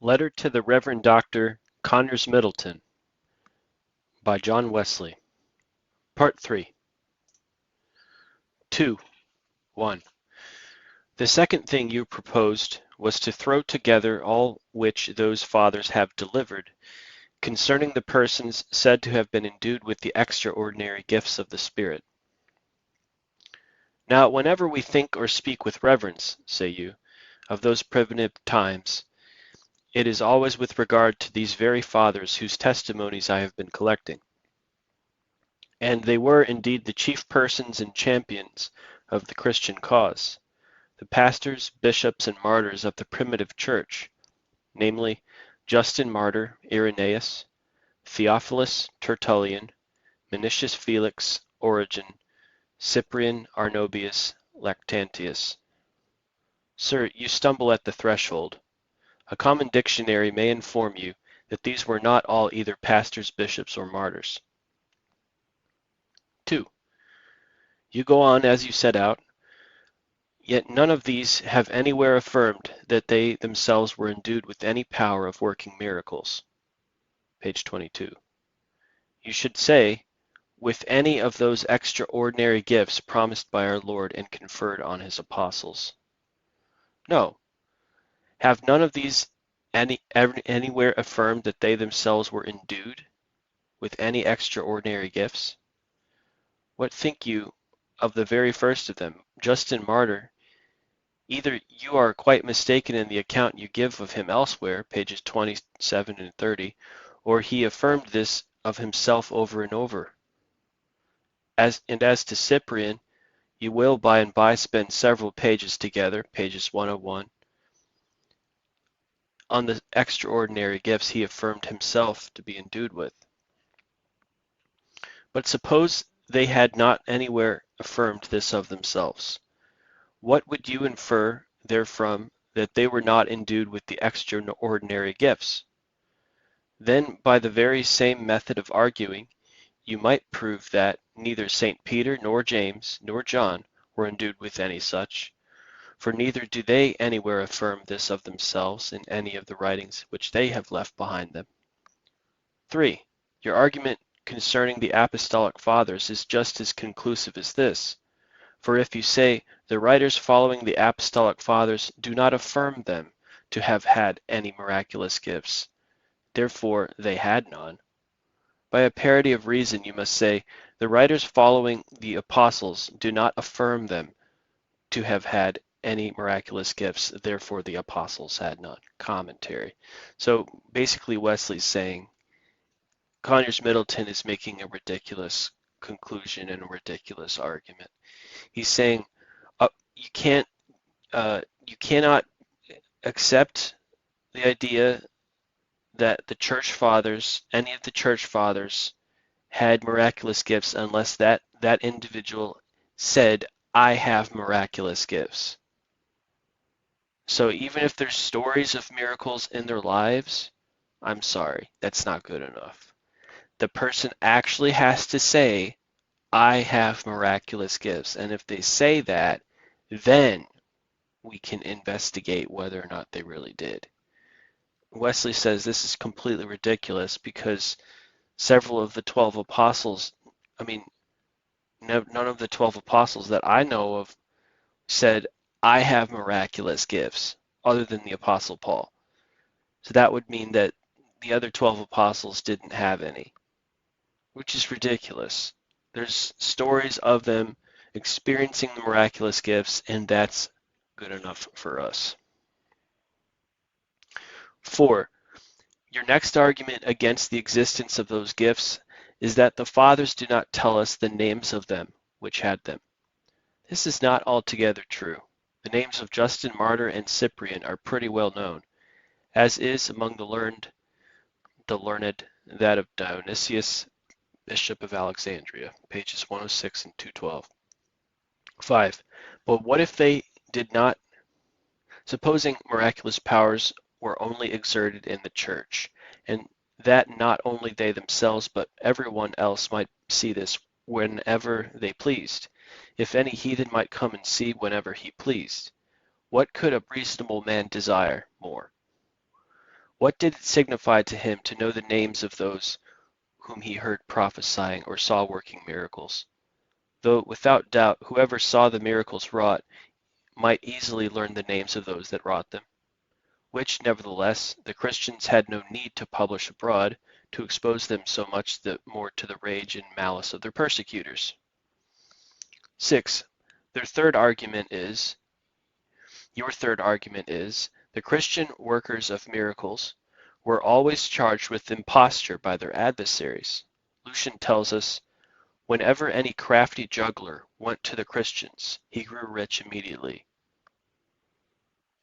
Letter to the Reverend Dr. Conyers Middleton by John Wesley. Part 3. 2. 1. The second thing you proposed was to throw together all which those fathers have delivered concerning the persons said to have been endued with the extraordinary gifts of the Spirit. Now, whenever we think or speak with reverence, say you, of those primitive times, it is always with regard to these very fathers whose testimonies I have been collecting. And they were indeed the chief persons and champions of the Christian cause, the pastors, bishops, and martyrs of the primitive church, namely, Justin Martyr, Irenaeus, Theophilus, Tertullian, Minucius Felix, Origen, Cyprian, Arnobius, Lactantius. Sir, you stumble at the threshold. A common dictionary may inform you that these were not all either pastors, bishops, or martyrs. 2. You go on as you set out, yet none of these have anywhere affirmed that they themselves were endued with any power of working miracles. Page 22. You should say, with any of those extraordinary gifts promised by our Lord and conferred on his apostles. No. Have none of these anywhere affirmed that they themselves were endued with any extraordinary gifts? What think you of the very first of them, Justin Martyr? Either you are quite mistaken in the account you give of him elsewhere, pages 27 and 30, or he affirmed this of himself over and over. As to Cyprian, you will by and by spend several pages together, pages 101, on the extraordinary gifts he affirmed himself to be endued with. But suppose they had not anywhere affirmed this of themselves. What would you infer therefrom that they were not endued with the extraordinary gifts? Then by the very same method of arguing, you might prove that neither St. Peter nor James nor John were endued with any such, for neither do they anywhere affirm this of themselves in any of the writings which they have left behind them. 3. Your argument concerning the apostolic fathers is just as conclusive as this. For if you say the writers following the apostolic fathers do not affirm them to have had any miraculous gifts, therefore they had none. By a parity of reason you must say the writers following the apostles do not affirm them to have had any miraculous gifts, therefore the apostles had none. Commentary. So basically Wesley's saying Conyers Middleton is making a ridiculous conclusion and a ridiculous argument. He's saying you cannot accept the idea that the church fathers, any of the church fathers, had miraculous gifts unless that individual said, I have miraculous gifts. So even if there's stories of miracles in their lives, I'm sorry, that's not good enough. The person actually has to say, I have miraculous gifts. And if they say that, then we can investigate whether or not they really did. Wesley says this is completely ridiculous because several of the 12 apostles, none of the 12 apostles that I know of said, I have miraculous gifts, other than the apostle Paul. So that would mean that the other 12 apostles didn't have any, which is ridiculous. There's stories of them experiencing the miraculous gifts, and that's good enough for us. 4. Your next argument against the existence of those gifts is that the fathers do not tell us the names of them which had them. This is not altogether true. The names of Justin Martyr and Cyprian are pretty well known, as is among the learned that of Dionysius, Bishop of Alexandria, pages 106 and 212. 5. But what if they did not? Supposing miraculous powers were only exerted in the church, and that not only they themselves but everyone else might see this whenever they pleased, if any heathen might come and see whenever he pleased, what could a reasonable man desire more? What did it signify to him to know the names of those whom he heard prophesying or saw working miracles? Though without doubt whoever saw the miracles wrought might easily learn the names of those that wrought them, which, nevertheless, the Christians had no need to publish abroad, to expose them so much the more to the rage and malice of their persecutors. 6. Your third argument is, the Christian workers of miracles were always charged with imposture by their adversaries. Lucian tells us, whenever any crafty juggler went to the Christians, he grew rich immediately.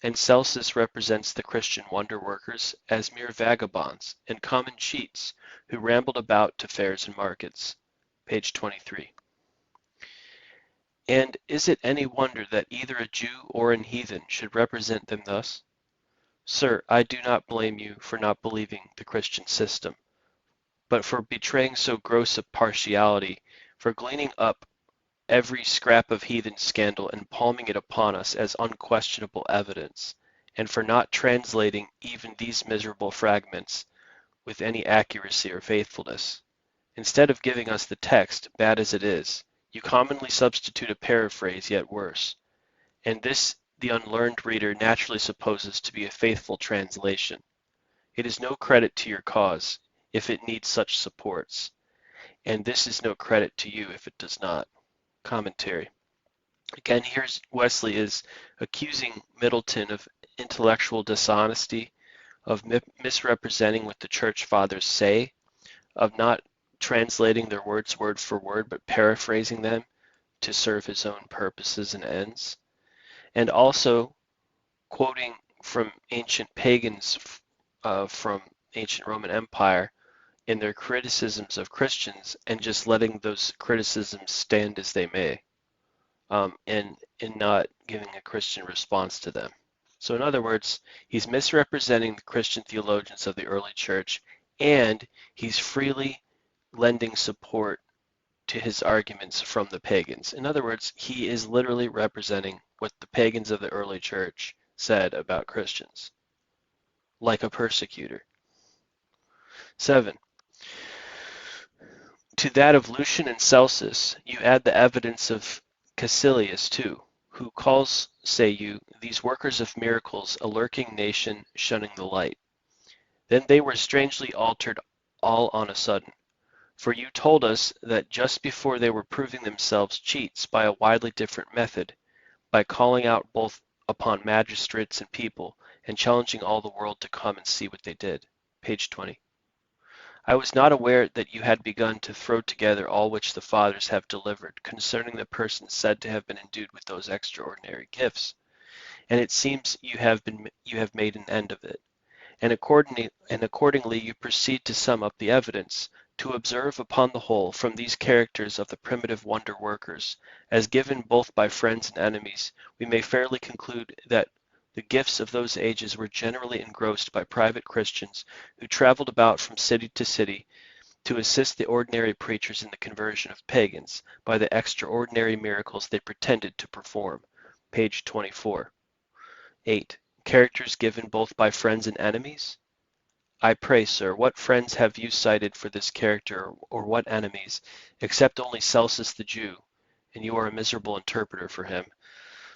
And Celsus represents the Christian wonder-workers as mere vagabonds and common cheats who rambled about to fairs and markets. Page 23. And is it any wonder that either a Jew or an heathen should represent them thus? Sir, I do not blame you for not believing the Christian system, but for betraying so gross a partiality, for gleaning up every scrap of heathen scandal and palming it upon us as unquestionable evidence, and for not translating even these miserable fragments with any accuracy or faithfulness. Instead of giving us the text, bad as it is, you commonly substitute a paraphrase yet worse, and this the unlearned reader naturally supposes to be a faithful translation. It is no credit to your cause if it needs such supports, and this is no credit to you if it does not. Commentary. Again, here's Wesley is accusing Middleton of intellectual dishonesty, of misrepresenting what the church fathers say, of not translating their words word for word, but paraphrasing them to serve his own purposes and ends, and also quoting from ancient pagans from ancient Roman Empire in their criticisms of Christians and just letting those criticisms stand as they may, and not giving a Christian response to them. So in other words, he's misrepresenting the Christian theologians of the early church, and he's freely lending support to his arguments from the pagans. In other words, he is literally representing what the pagans of the early church said about Christians, like a persecutor. 7. To that of Lucian and Celsus, you add the evidence of Caecilius too, who calls, say you, these workers of miracles a lurking nation shunning the light. Then they were strangely altered all on a sudden. For you told us that just before they were proving themselves cheats by a widely different method, by calling out both upon magistrates and people, and challenging all the world to come and see what they did. Page 20. I was not aware that you had begun to throw together all which the fathers have delivered concerning the persons said to have been endued with those extraordinary gifts, and it seems you have made an end of it. And accordingly you proceed to sum up the evidence, to observe upon the whole from these characters of the primitive wonder-workers, as given both by friends and enemies, we may fairly conclude that the gifts of those ages were generally engrossed by private Christians who traveled about from city to city to assist the ordinary preachers in the conversion of pagans by the extraordinary miracles they pretended to perform. Page 24. 8. Characters given both by friends and enemies? I pray, sir, what friends have you cited for this character, or what enemies, except only Celsus the Jew, and you are a miserable interpreter for him.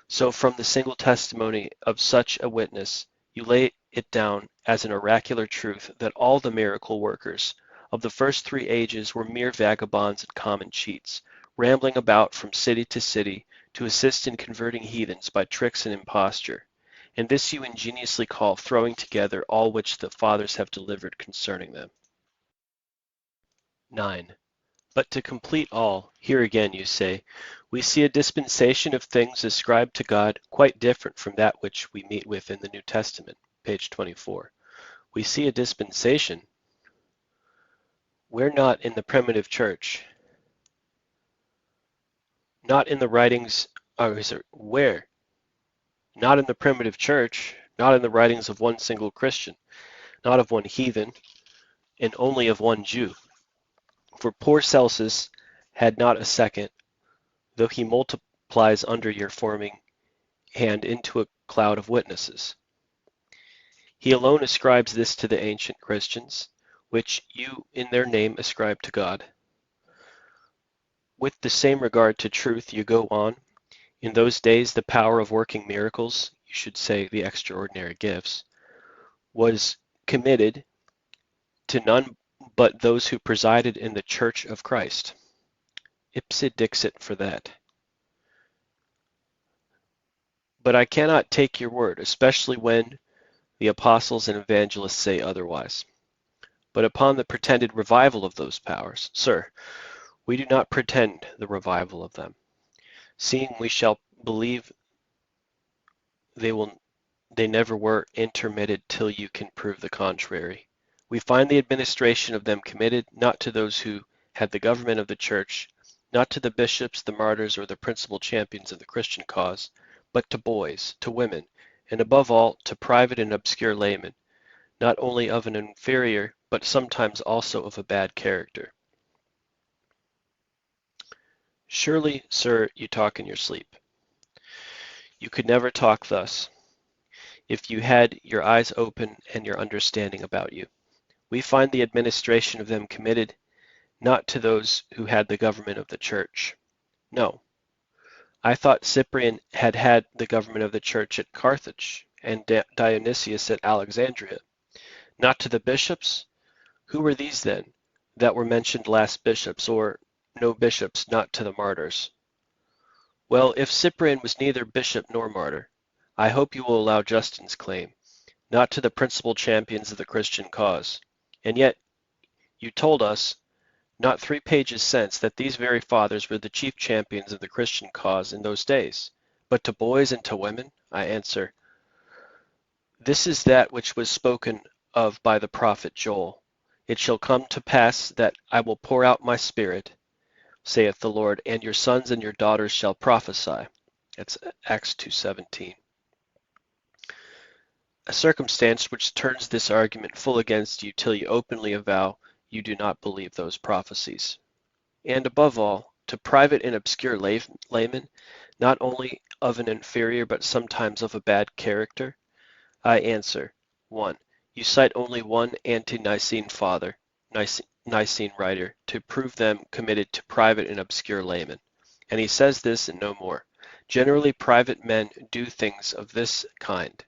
So from the single testimony of such a witness, you lay it down as an oracular truth that all the miracle workers of the first 3 ages were mere vagabonds and common cheats, rambling about from city to city to assist in converting heathens by tricks and imposture. And this you ingeniously call throwing together all which the fathers have delivered concerning them. 9. But to complete all, here again you say, we see a dispensation of things ascribed to God quite different from that which we meet with in the New Testament. Page 24. We see a dispensation. Where not in the primitive church? Not in the writings, where? Not in the primitive church, not in the writings of one single Christian, not of one heathen, and only of one Jew. For poor Celsus had not a second, though he multiplies under your forming hand into a cloud of witnesses. He alone ascribes this to the ancient Christians, which you in their name ascribe to God. With the same regard to truth you go on. In those days the power of working miracles, you should say the extraordinary gifts, was committed to none but those who presided in the church of Christ. Ipse dixit for that. But I cannot take your word, especially when the apostles and evangelists say otherwise. But upon the pretended revival of those powers, sir, we do not pretend the revival of them, seeing we shall believe they never were intermitted till you can prove the contrary. We find the administration of them committed not to those who had the government of the church, not to the bishops, the martyrs, or the principal champions of the Christian cause, but to boys, to women, and above all to private and obscure laymen, not only of an inferior, but sometimes also of a bad character. Surely, sir, you talk in your sleep. You could never talk thus, if you had your eyes open and your understanding about you. We find the administration of them committed not to those who had the government of the church. No, I thought Cyprian had had the government of the church at Carthage, and Dionysius at Alexandria. Not to the bishops? Who were these then, that were mentioned last bishops, or no bishops, not to the martyrs? Well, if Cyprian was neither bishop nor martyr, I hope you will allow Justin's claim, not to the principal champions of the Christian cause. And yet, you told us, not 3 pages since, that these very fathers were the chief champions of the Christian cause in those days. But to boys and to women, I answer, this is that which was spoken of by the prophet Joel. It shall come to pass that I will pour out my spirit, saith the Lord, and your sons and your daughters shall prophesy. That's Acts 2:17. A circumstance which turns this argument full against you till you openly avow you do not believe those prophecies. And above all, to private and obscure laymen, not only of an inferior but sometimes of a bad character, I answer, 1. You cite only one ante-Nicene father, Nicene writer, to prove them committed to private and obscure laymen. And he says this and no more. Generally private men do things of this kind.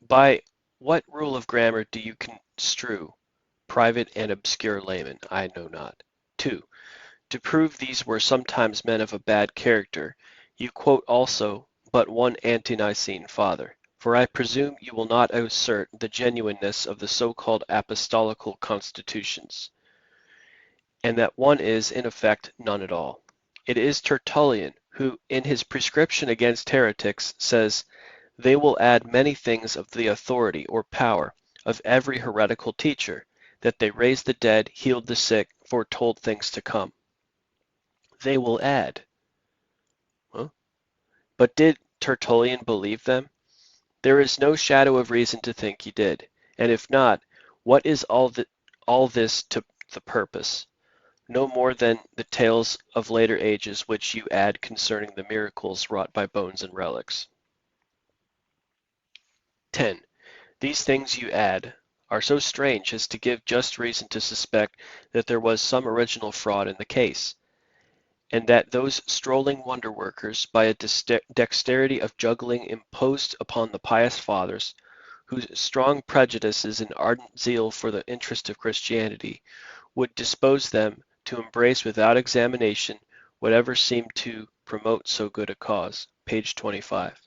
By what rule of grammar do you construe private and obscure laymen? I know not. 2. To prove these were sometimes men of a bad character, you quote also but one ante-Nicene father. For I presume you will not assert the genuineness of the so-called apostolical constitutions, and that one is, in effect, none at all. It is Tertullian who, in his prescription against heretics, says, they will add many things of the authority or power of every heretical teacher, that they raised the dead, healed the sick, foretold things to come. They will add. Huh? But did Tertullian believe them? There is no shadow of reason to think he did, and if not, what is all this to the purpose? No more than the tales of later ages which you add concerning the miracles wrought by bones and relics. 10. These things you add are so strange as to give just reason to suspect that there was some original fraud in the case, and that those strolling wonder-workers, by a dexterity of juggling imposed upon the pious fathers, whose strong prejudices and ardent zeal for the interest of Christianity would dispose them to embrace without examination whatever seemed to promote so good a cause. Page 25.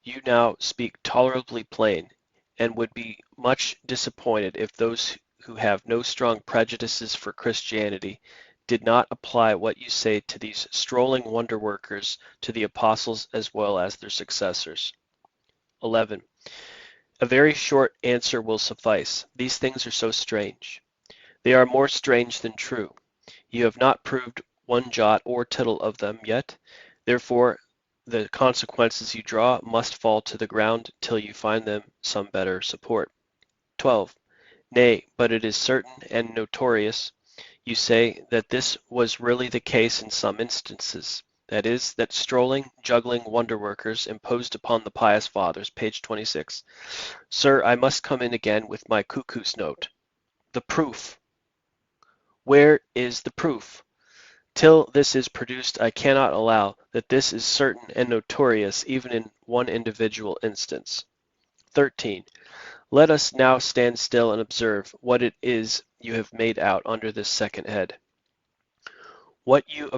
You now speak tolerably plain, and would be much disappointed if those who have no strong prejudices for Christianity did not apply what you say to these strolling wonder-workers, to the apostles as well as their successors. 11. A very short answer will suffice. These things are so strange. They are more strange than true. You have not proved one jot or tittle of them yet. Therefore, the consequences you draw must fall to the ground till you find them some better support. 12. Nay, but it is certain and notorious, you say, that this was really the case in some instances, that is, that strolling, juggling wonder-workers imposed upon the pious fathers, page 26. Sir, I must come in again with my cuckoo's note. The proof. Where is the proof? Till this is produced, I cannot allow that this is certain and notorious even in one individual instance. 13. Let us now stand still and observe what it is you have made out under this second head. What you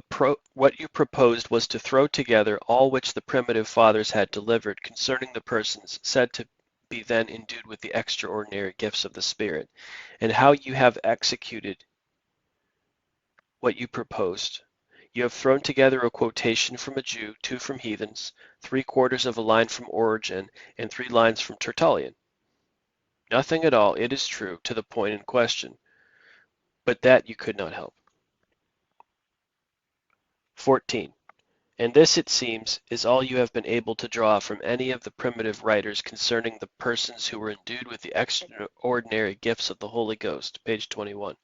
proposed was to throw together all which the primitive fathers had delivered concerning the persons said to be then endued with the extraordinary gifts of the Spirit, and how you have executed what you proposed. You have thrown together a quotation from a Jew, 2 from heathens, 3/4 of a line from Origen, and 3 lines from Tertullian. Nothing at all, it is true, to the point in question, but that you could not help. 14. And this, it seems, is all you have been able to draw from any of the primitive writers concerning the persons who were endued with the extraordinary gifts of the Holy Ghost, page 21.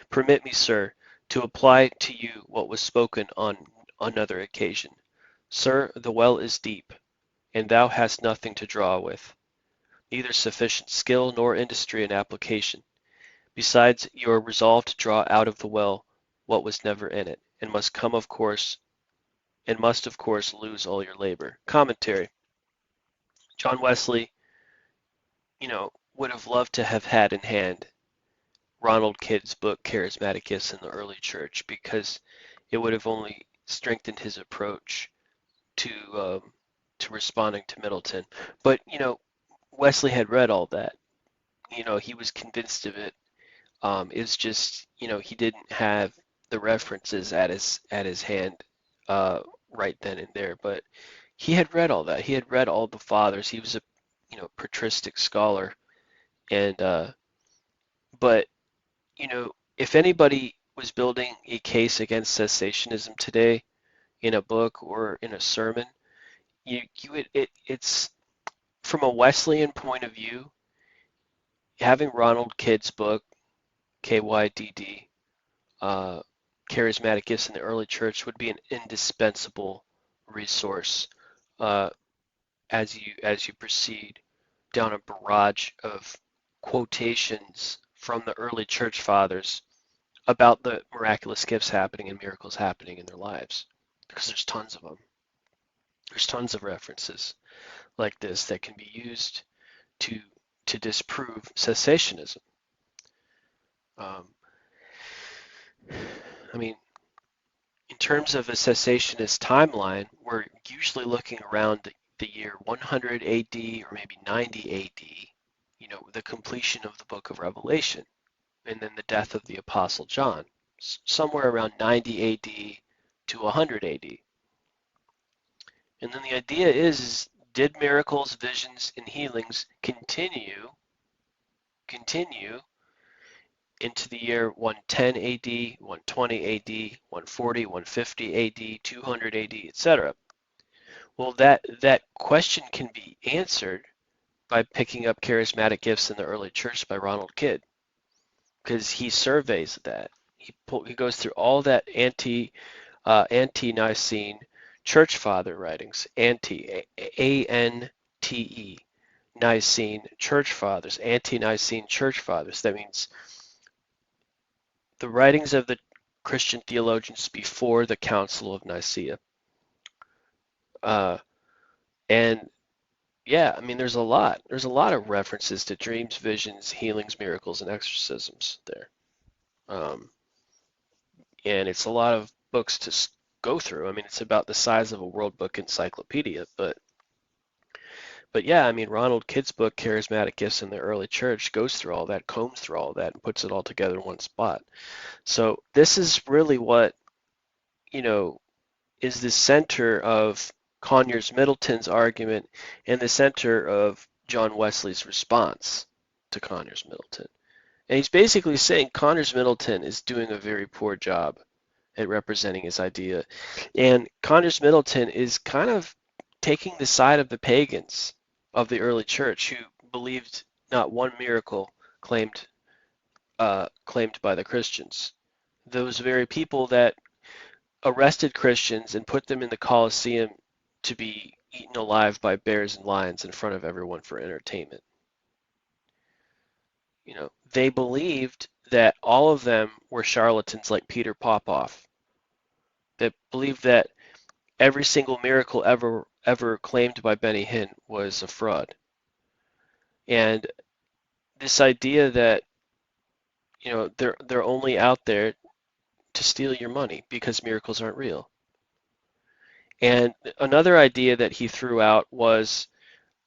Permit me, sir, to apply to you what was spoken on another occasion. Sir, the well is deep, and thou hast nothing to draw with, neither sufficient skill nor industry in application. Besides, you are resolved to draw out of the well what was never in it, and must of course lose all your labor. Commentary. John Wesley, would have loved to have had in hand Ronald Kidd's book, Charismatic Gifts in the Early Church, because it would have only strengthened his approach to responding to Middleton. But, Wesley had read all that. He was convinced of it. It's just, he didn't have the references at his hand right then and there. But he had read all that. He had read all the fathers. He was a, patristic scholar. And, but, if anybody was building a case against cessationism today in a book or in a sermon, it's from a Wesleyan point of view, having Ronald Kidd's book, KYDD, Charismatic Gifts in the Early Church, would be an indispensable resource as you proceed down a barrage of quotations from the early church fathers about the miraculous gifts happening and miracles happening in their lives, because there's tons of them. There's tons of references like this that can be used to disprove cessationism. In terms of a cessationist timeline, we're usually looking around the year 100 AD or maybe 90 AD, the completion of the book of Revelation, and then the death of the Apostle John, somewhere around 90 AD to 100 AD. And then the idea is did miracles, visions, and healings continue into the year 110 AD, 120 AD, 140, 150 AD, 200 AD, etc.? Well, that question can be answered by picking up Charismatic Gifts in the Early Church by Ronald Kidd, because he surveys that. He goes through all that ante-Nicene Church Father writings, A-N-T-E, Nicene Church Fathers, ante-Nicene Church Fathers. That means the writings of the Christian theologians before the Council of Nicaea. And yeah, there's a lot of references to dreams, visions, healings, miracles, and exorcisms there. And it's a lot of books to go through. It's about the size of a World Book encyclopedia, but yeah, Ronald Kidd's book, Charismatic Gifts in the Early Church, goes through all that, combs through all that, and puts it all together in one spot. So this is really what, is the center of Conyers Middleton's argument and the center of John Wesley's response to Conyers Middleton. And he's basically saying Conyers Middleton is doing a very poor job at representing his idea. And Conyers Middleton is kind of taking the side of the pagans of the early church who believed not one miracle claimed by the Christians. Those very people that arrested Christians and put them in the Colosseum to be eaten alive by bears and lions in front of everyone for entertainment. They believed that all of them were charlatans like Peter Popoff. They believed that every single miracle ever claimed by Benny Hinn was a fraud. And this idea that they're only out there to steal your money because miracles aren't real. And another idea that he threw out was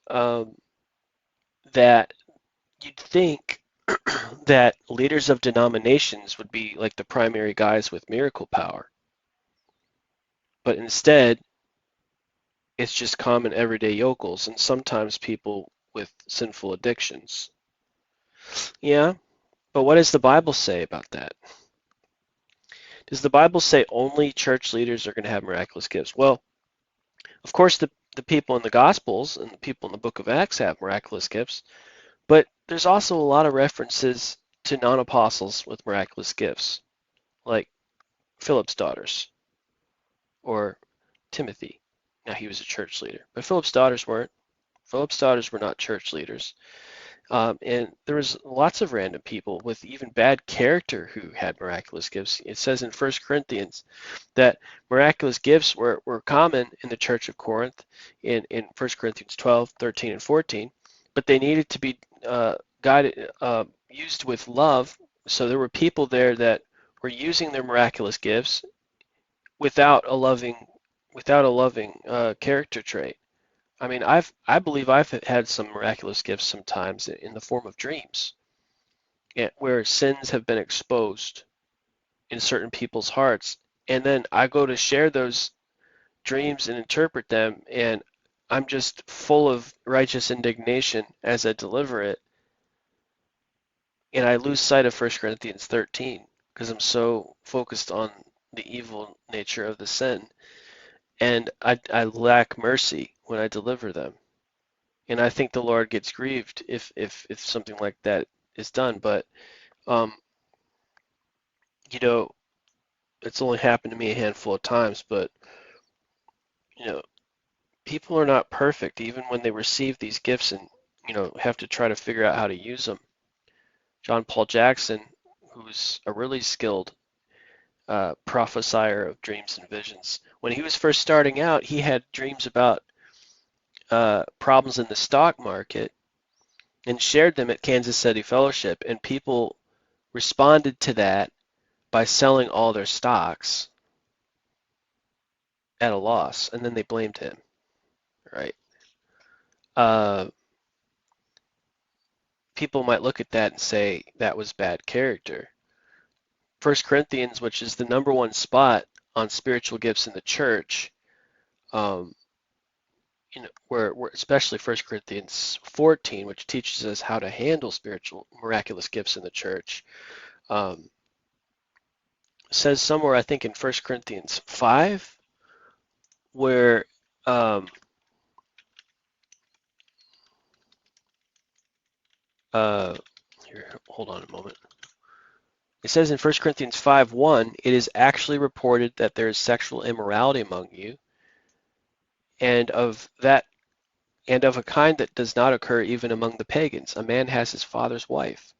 um, that you'd think that leaders of denominations would be like the primary guys with miracle power, but instead it's just common everyday yokels and sometimes people with sinful addictions. Yeah, but what does the Bible say about that? Does the Bible say only church leaders are going to have miraculous gifts? Well, of course, the people in the Gospels and the people in the book of Acts have miraculous gifts, but there's also a lot of references to non-apostles with miraculous gifts, like Philip's daughters or Timothy. Now, he was a church leader, but Philip's daughters weren't. Philip's daughters were not church leaders. And there was lots of random people with even bad character who had miraculous gifts. It says in 1 Corinthians that miraculous gifts were common in the church of Corinth in 1 Corinthians 12, 13, and 14, but they needed to be guided, used with love. So there were people there that were using their miraculous gifts without a loving character trait. I mean, I believe I've had some miraculous gifts sometimes in the form of dreams, where sins have been exposed in certain people's hearts, and then I go to share those dreams and interpret them, and I'm just full of righteous indignation as I deliver it, and I lose sight of 1 Corinthians 13 because I'm so focused on the evil nature of the sin, and I lack mercy when I deliver them. And I think the Lord gets grieved if something like that is done. But um, you know, it's only happened to me a handful of times. But you know, people are not perfect, even when they receive these gifts and have to try to figure out how to use them. John Paul Jackson, who's a really skilled prophesier of dreams and visions, when he was first starting out, he had dreams about problems in the stock market and shared them at Kansas City Fellowship, and people responded to that by selling all their stocks at a loss, and then they blamed him, right? Uh, People might look at that and say that was bad character. 1 Corinthians, which is the number one spot on spiritual gifts in the church, um, where especially 1 Corinthians 14, which teaches us how to handle spiritual miraculous gifts in the church, says somewhere, I think in 1 Corinthians 5, where here, hold on a moment. It says in 1 Corinthians 5:1, it is actually reported that there is sexual immorality among you, and of a kind that does not occur even among the pagans. A man has his father's wife,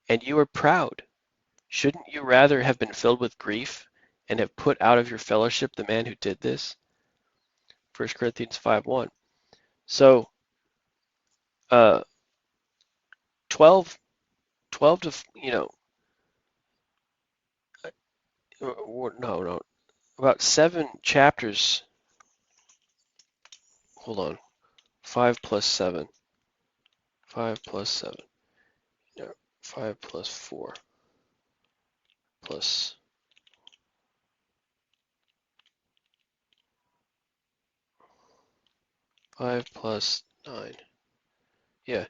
and you are proud. Shouldn't you rather have been filled with grief and have put out of your fellowship the man who did this? 1 Corinthians 5:1. So, 12, 12 to, no, about 7 chapters. Hold on. 5 plus 7. 5 plus 7. No, 5 plus 4 plus 5 plus 9. Yeah.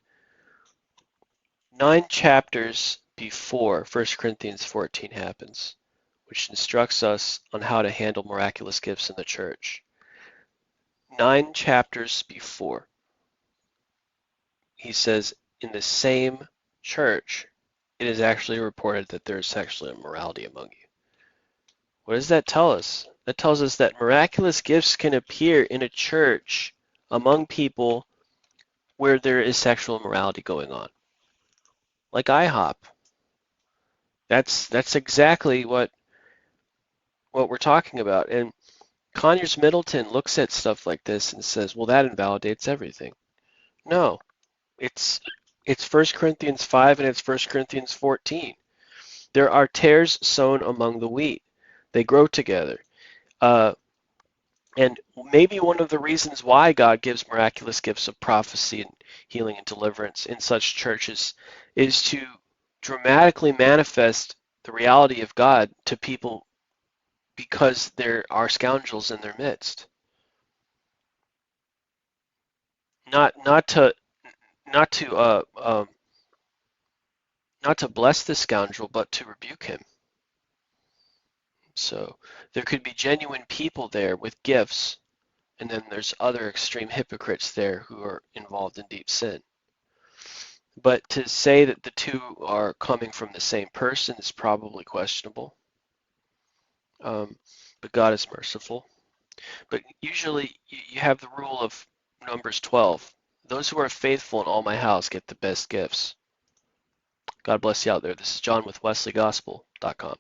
9 chapters before 1 Corinthians 14 happens, which instructs us on how to handle miraculous gifts in the church. 9 chapters before, he says, in the same church, it is actually reported that there is sexual immorality among you. What does that tell us? That tells us that miraculous gifts can appear in a church among people where there is sexual immorality going on, like IHOP. That's exactly what we're talking about. And Conyers Middleton looks at stuff like this and says, well, that invalidates everything. No, it's 1 Corinthians 5 and it's 1 Corinthians 14. There are tares sown among the wheat. They grow together. Uh, and maybe one of the reasons why God gives miraculous gifts of prophecy and healing and deliverance in such churches is to dramatically manifest the reality of God to people because there are scoundrels in their midst. Not to not to not to bless the scoundrel, but to rebuke him. So there could be genuine people there with gifts, and then there's other extreme hypocrites there who are involved in deep sin. But to say that the two are coming from the same person is probably questionable. But God is merciful. But usually you have the rule of Numbers 12. Those who are faithful in all my house get the best gifts. God bless you out there. This is John with WesleyGospel.com.